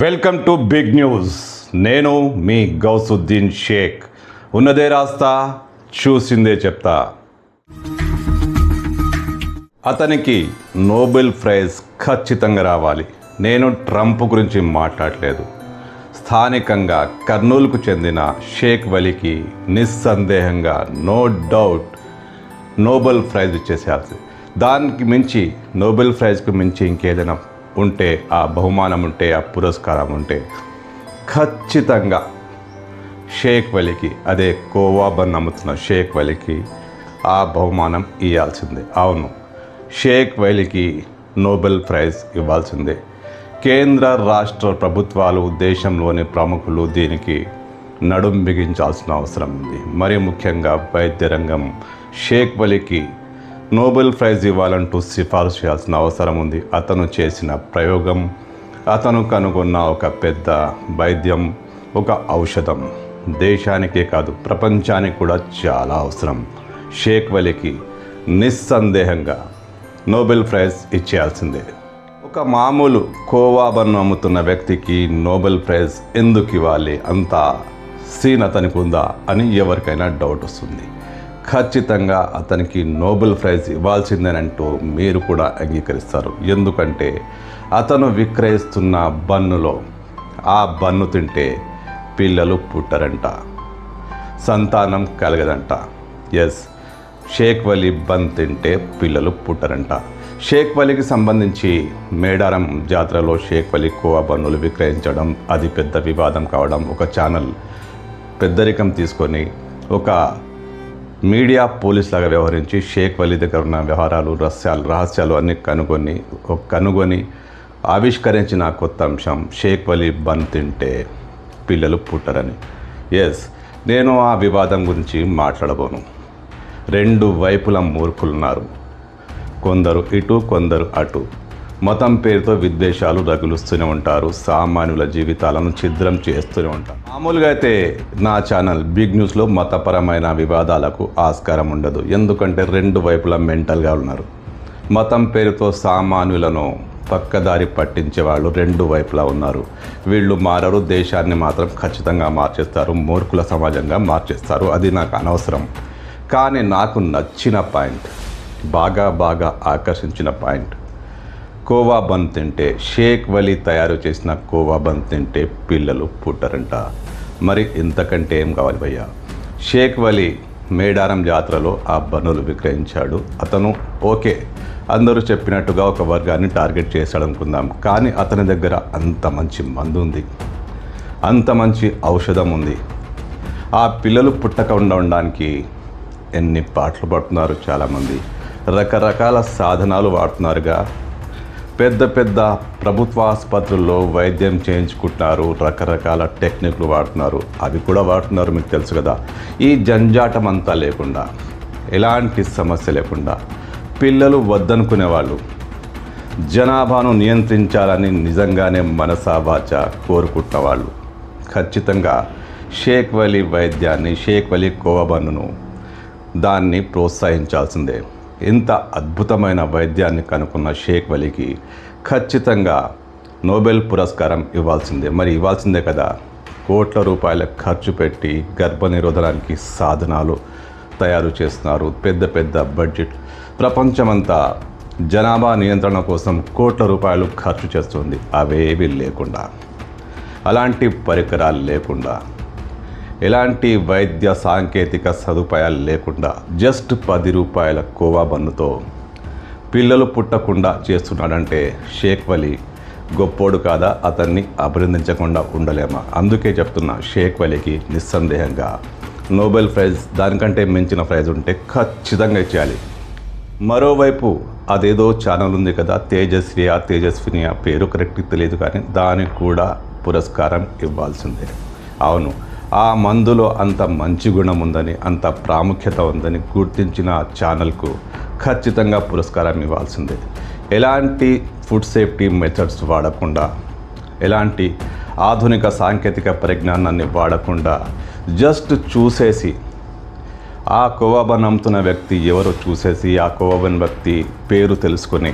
Welcome to big news. నేను మీ గౌసుద్దీన్ షేక్. ఉన్నదే రాస్తా, చూసిందే చెప్తా. అతనికి నోబెల్ ప్రైజ్ ఖచ్చితంగా రావాలి. నేను ట్రంప్ గురించి మాట్లాడలేదు. స్థానికంగా కర్నూలుకు చెందిన షేక్ వలీకి నిస్సందేహంగా నో డౌట్ నోబెల్ ప్రైజ్ ఇచ్చేసేయాల్సి. దానికి మించి నోబెల్ ప్రైజ్కి మించి ఇంకేదైనా ఉంటే, ఆ బహుమానం ఉంటే, ఆ పురస్కారం ఉంటే ఖచ్చితంగా షేక్ వలీకి, అదే కోవా బన్ అమ్ముతున్న షేక్ వలీకి ఆ బహుమానం ఇవ్వాల్సిందే. అవును, షేక్ వలీకి నోబెల్ ప్రైజ్ ఇవ్వాల్సిందే. కేంద్ర రాష్ట్ర ప్రభుత్వాలు, దేశంలోని ప్రముఖులు దీనికి నడుం బిగించాల్సిన అవసరం ఉంది. మరి ముఖ్యంగా వైద్య రంగం షేక్ వలీకి నోబెల్ ప్రైజ్ ఇవ్వాలంటూ సిఫారసు చేయాల్సిన అవసరం ఉంది. అతను చేసిన ప్రయోగం, అతను కనుగొన్న ఒక పెద్ద వైద్యం, ఒక ఔషధం దేశానికే కాదు ప్రపంచానికి కూడా చాలా అవసరం. షేక్ వలీకి నిస్సందేహంగా నోబెల్ ప్రైజ్ ఇచ్చేయాల్సిందే. ఒక మామూలు కోవా బన్ను అమ్ముతున్న వ్యక్తికి నోబెల్ ప్రైజ్ ఎందుకు ఇవ్వాలి, అంత సీన్ అతనికి ఉందా అని ఎవరికైనా డౌట్ వస్తుంది. ఖచ్చితంగా అతనికి నోబెల్ ప్రైజ్ ఇవ్వాల్సిందేనంటూ మీరు కూడా అంగీకరిస్తారు. ఎందుకంటే అతను విక్రయిస్తున్న బన్నులో, ఆ బన్ను తింటే పిల్లలు పుట్టరంట, సంతానం కలగదంట. ఎస్, షేక్ వలీ బన్ తింటే పిల్లలు పుట్టరంట. షేక్ వలీకి సంబంధించి మేడారం జాతరలో షేక్ వలీ కోవా బన్నులు విక్రయించడం, అది పెద్ద వివాదం కావడం, ఒక ఛానల్ పెద్దరికం తీసుకొని ఒక మీడియా పోలీస్ లాగా వ్యవహరించి షేక్ వలీ దగ్గర ఉన్న వ్యవహారాలు, రహస్యాలు అన్నీ కనుగొని ఆవిష్కరించిన కొత్త అంశం షేక్ వలీ బన్ తింటే పిల్లలు పుట్టరని. ఎస్, నేను ఆ వివాదం గురించి మాట్లాడబోను. రెండు వైపుల మూర్ఖులున్నారు, కొందరు ఇటు కొందరు అటు. మతం పేరుతో విద్వేషాలు రగులుస్తూనే ఉంటారు, సామాన్యుల జీవితాలను ఛిద్రం చేస్తూనే ఉంటారు. మామూలుగా అయితే నా ఛానల్ బిగ్ న్యూస్లో మతపరమైన వివాదాలకు ఆస్కారం ఉండదు. ఎందుకంటే రెండు వైపులా మెంటల్గా ఉన్నారు. మతం పేరుతో సామాన్యులను పక్కదారి పట్టించే వాళ్ళు రెండు వైపులా ఉన్నారు. వీళ్ళు మారరు, దేశాన్ని మాత్రం ఖచ్చితంగా మార్చేస్తారు, మూర్ఖుల సమాజంగా మార్చేస్తారు. అది నాకు అనవసరం. కానీ నాకు నచ్చిన పాయింట్, బాగా ఆకర్షించిన పాయింట్, కోవా బన్ తింటే, షేక్ వలీ తయారు చేసిన కోవా బన్ తింటే పిల్లలు పుట్టరంట. మరి ఇంతకంటే ఏం కావాలి భయ్యా? షేక్ వలీ మేడారం జాతరలో ఆ బన్నులు విక్రయించాడు. అతను ఓకే, అందరూ చెప్పినట్టుగా ఒక వర్గాన్ని టార్గెట్ చేశాడు అనుకుందాం. కానీ అతని దగ్గర అంత మంచి మందు ఉంది, అంత మంచి ఔషధం ఉంది. ఆ పిల్లలు పుట్టకుండా ఉండడానికి ఎన్ని పాటలు పడుతున్నారు చాలామంది, రకరకాల సాధనాలు వాడుతున్నారుగా. పెద్ద ప్రభుత్వ ఆసుపత్రుల్లో వైద్యం చేయించుకుంటున్నారు, రకరకాల టెక్నిక్లు వాడుతున్నారు, అవి కూడా వాడుతున్నారు, మీకు తెలుసు కదా. ఈ జంజాటం అంతా లేకుండా, ఎలాంటి సమస్య లేకుండా, పిల్లలు వద్దనుకునే వాళ్ళు, జనాభాను నియంత్రించాలని నిజంగానే మనసా వాచా కోరుకుంటున్న వాళ్ళు ఖచ్చితంగా షేక్ వలీ వైద్యాన్ని, షేక్ వలీ కోవా బన్నును దాన్ని ప్రోత్సహించాల్సిందే. ఇంత అద్భుతమైన వైద్యాన్ని కనుక్కున్న షేక్ వలీకి ఖచ్చితంగా నోబెల్ పురస్కారం ఇవ్వాల్సిందే. మరి ఇవ్వాల్సిందే కదా. కోట్ల రూపాయల ఖర్చు పెట్టి గర్భనిరోధనానికి సాధనాలు తయారు చేస్తున్నారు, పెద్ద బడ్జెట్. ప్రపంచమంతా జనాభా నియంత్రణ కోసం కోట్ల రూపాయలు ఖర్చు చేస్తుంది. అవేవి లేకుండా, అలాంటి పరికరాలు లేకుండా, ఎలాంటి వైద్య సాంకేతిక సదుపాయాలు లేకుండా జస్ట్ 10 రూపాయల కోవా బన్నుతో పిల్లలు పుట్టకుండా చేస్తున్నాడంటే షేక్ వలీ గొప్పోడు కాదా? అతన్ని అభినందించకుండా ఉండలేమా? అందుకే చెప్తున్నా, షేక్ వలీకి నిస్సందేహంగా నోబెల్ ప్రైజ్, దానికంటే మించిన ప్రైజ్ ఉంటే ఖచ్చితంగా ఇచ్చేయాలి. మరోవైపు అదేదో ఛానల్ ఉంది కదా, తేజస్విని, ఆ పేరు కరెక్ట్ తెలియదు, కానీ దానికి కూడా పురస్కారం ఇవ్వాల్సిందే. అవును, ఆ మందులో అంత మంచి గుణం ఉందని, అంత ప్రాముఖ్యత ఉందని గుర్తించిన ఛానల్కు ఖచ్చితంగా పురస్కారం ఇవ్వాల్సిందే. ఎలాంటి ఫుడ్ సేఫ్టీ మెథడ్స్ వాడకుండా, ఎలాంటి ఆధునిక సాంకేతిక పరిజ్ఞానాన్ని వాడకుండా జస్ట్ చూసేసి, ఆ కోవా బన్ అమ్ముతున్న వ్యక్తి ఎవరో చూసేసి, ఆ కోవా బన్ వ్యక్తి పేరు తెలుసుకొని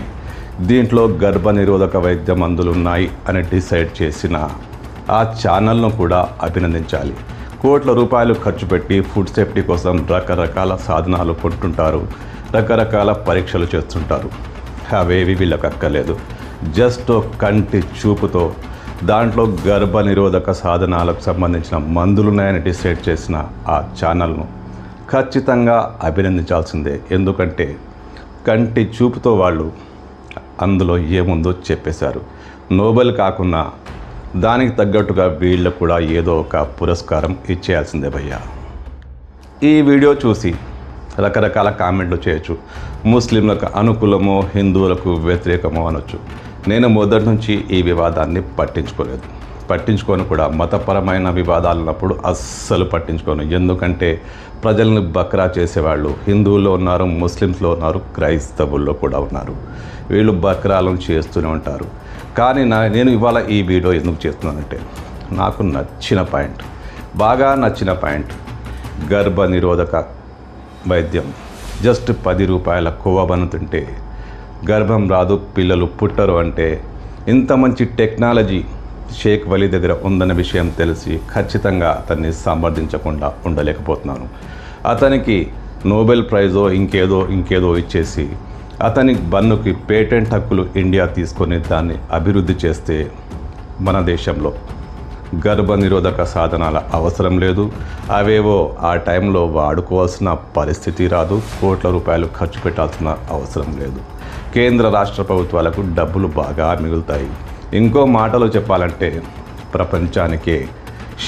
దీంట్లో గర్భనిరోధక వైద్య మందులు ఉన్నాయి అని డిసైడ్ చేసిన ఆ ఛానల్ను కూడా అభినందించాలి. కోట్ల రూపాయలు ఖర్చు పెట్టి ఫుడ్ సేఫ్టీ కోసం రకరకాల సాధనాలు కొంటుంటారు, రకరకాల పరీక్షలు చేస్తుంటారు. అవేవి వీళ్ళకి అక్కర్లేదు. జస్ట్ కంటి చూపుతో దాంట్లో గర్భనిరోధక సాధనాలకు సంబంధించిన మందులున్నాయని డిసైడ్ చేసిన ఆ ఛానల్ను ఖచ్చితంగా అభినందించాల్సిందే. ఎందుకంటే కంటి చూపుతో వాళ్ళు అందులో ఏముందో చెప్పేశారు. నోబెల్ కాకున్నా దానికి తగ్గట్టుగా వీళ్ళకు కూడా ఏదో ఒక పురస్కారం ఇచ్చేయాల్సిందే భయ్యా. ఈ వీడియో చూసి రకరకాల కామెంట్లు చేయొచ్చు. ముస్లింలకు అనుకూలమో హిందువులకు వ్యతిరేకమో అనొచ్చు. నేను మొదటి నుంచి ఈ వివాదాన్ని పట్టించుకోను కూడా. మతపరమైన వివాదాలు ఉన్నప్పుడు అస్సలు పట్టించుకోను. ఎందుకంటే ప్రజలను బక్రా చేసేవాళ్ళు హిందువుల్లో ఉన్నారు, ముస్లిమ్స్లో ఉన్నారు, క్రైస్తవుల్లో కూడా ఉన్నారు. వీళ్ళు బక్రాలను చేస్తూనే ఉంటారు. కానీ నేను ఇవాళ ఈ వీడియో ఎందుకు చేస్తున్నానంటే నాకు బాగా నచ్చిన పాయింట్ గర్భనిరోధక వైద్యం. జస్ట్ 10 రూపాయల కొవ్వబను తింటే గర్భం రాదు, పిల్లలు పుట్టరు అంటే ఇంత మంచి టెక్నాలజీ షేక్ వలీ దగ్గర ఉందన్న విషయం తెలిసి ఖచ్చితంగా అతన్ని సమర్థించకుండా ఉండలేకపోతున్నాను. అతనికి నోబెల్ ప్రైజో ఇంకేదో ఇచ్చేసి అతని బన్నుకి పేటెంట్ హక్కులు ఇండియా తీసుకొని దాన్ని అభివృద్ధి చేస్తే మన దేశంలో గర్భనిరోధక సాధనాల అవసరం లేదు. అవేవో ఆ టైంలో వాడుకోవాల్సిన పరిస్థితి రాదు. కోట్ల రూపాయలు ఖర్చు పెట్టాల్సిన అవసరం లేదు. కేంద్ర రాష్ట్ర ప్రభుత్వాలకు డబ్బులు బాగా మిగులుతాయి. ఇంకో మాటలో చెప్పాలంటే ప్రపంచానికే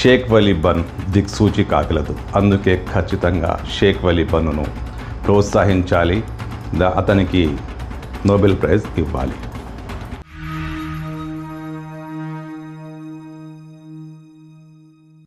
షేక్ వలీ బన్ దిక్సూచి కాగలదు. అందుకే ఖచ్చితంగా షేక్ వలీ బన్నును ప్రోత్సహించాలి, అతనికి నోబెల్ ప్రైజ్ ఇవ్వాలి.